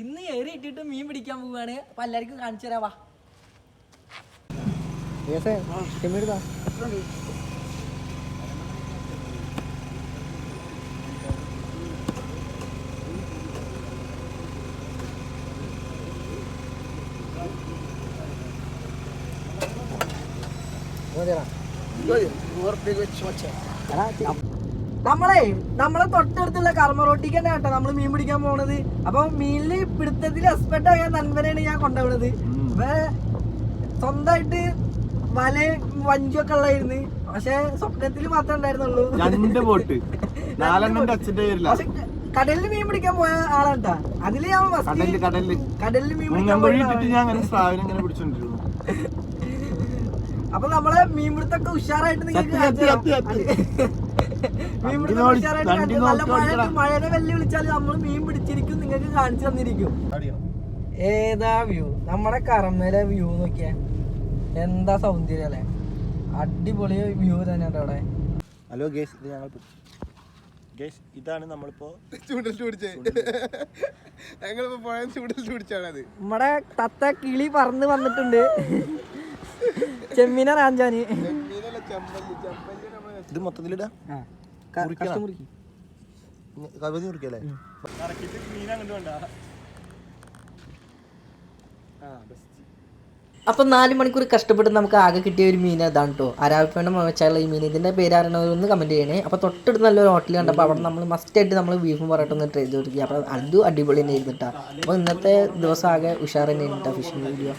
ഇന്ന് ഏറി ഇട്ടിട്ട് മീൻ പിടിക്കാൻ പോവുകയാണ്. അപ്പൊ എല്ലാവർക്കും കാണിച്ചു തരാവാ. നമ്മളെ തൊട്ടടുത്തുള്ള കർമ്മറോട്ടിക്ക് തന്നെ കേട്ടോ നമ്മള് മീൻ പിടിക്കാൻ പോണത്. അപ്പൊ മീനില് പിടുത്തത്തിൽ എക്സ്പെർട്ട് ആയ നൻപനെയാണ് ഞാൻ കൊണ്ടുപോണത്. അപ്പൊ സ്വന്തമായിട്ട് വല വഞ്ചൊക്കെ ഉള്ളായിരുന്നു. പക്ഷെ സ്വപ്നത്തിൽ മാത്രമേ ഉണ്ടായിരുന്നുള്ളൂ. പക്ഷെ കടലിൽ മീൻ പിടിക്കാൻ പോയ ആളാട്ടാ. അതില് ഞാൻ കടലിൽ മീൻ പിടിക്കാൻ അപ്പൊ നമ്മളെ മീൻപിടുത്തൊക്കെ ഉഷാറായിട്ട് നിങ്ങൾക്ക് നല്ല മഴനെ വെല്ലു വിളിച്ചാൽ നമ്മൾ മീൻ പിടിച്ചിരിക്കും, നിങ്ങൾക്ക് കാണിച്ചു തന്നിരിക്കും. ഏതാ വ്യൂ, നമ്മുടെ കറമ്മയിലെ വ്യൂ നോക്കിയാ എന്താ സൗന്ദര്യം അല്ലേ, അടിപൊളി വ്യൂ തന്നെയാണ് അവിടെ. ഹലോ ഗേസ്, ഇത് ഞങ്ങൾ ഇതാണ് നമ്മളിപ്പോ നമ്മുടെ തത്ത കിളി പറന്ന് വന്നിട്ടുണ്ട്. ചെമ്മീന റാഞ്ചാന് ഇത് മൊത്തത്തിലിടാ മുറിക്കല്ലേ. അപ്പം 4 മണിക്കൂർ കഷ്ടപ്പെട്ട് നമുക്ക് ആകെ കിട്ടിയ ഒരു മീൻ അതാണ് കേട്ടോ. അരാവിപ്പേണ്ട വെച്ചാലുള്ള ഈ മീൻ. ഇതിൻ്റെ പേരറിയണവരൊന്ന് കമൻറ്റ് ചെയ്യണേ. അപ്പോൾ തൊട്ടടുത്ത് നല്ലൊരു ഹോട്ടൽ കണ്ടപ്പോൾ അവിടെ നമ്മൾ മസ്റ്റായിട്ട് നമ്മൾ ബീഫും പൊറോട്ട ഒന്ന് ട്രൈ ചെയ്ത് നോക്കി. അപ്പോൾ അതും അടിപൊളി തന്നെ ഇരുന്നിട്ടാ. അപ്പോൾ ഇന്നത്തെ ദിവസം ആകെ ഉഷാർ തന്നെ ഇരുന്നിട്ടാ ഫിഷിംഗ് വീഡിയോ.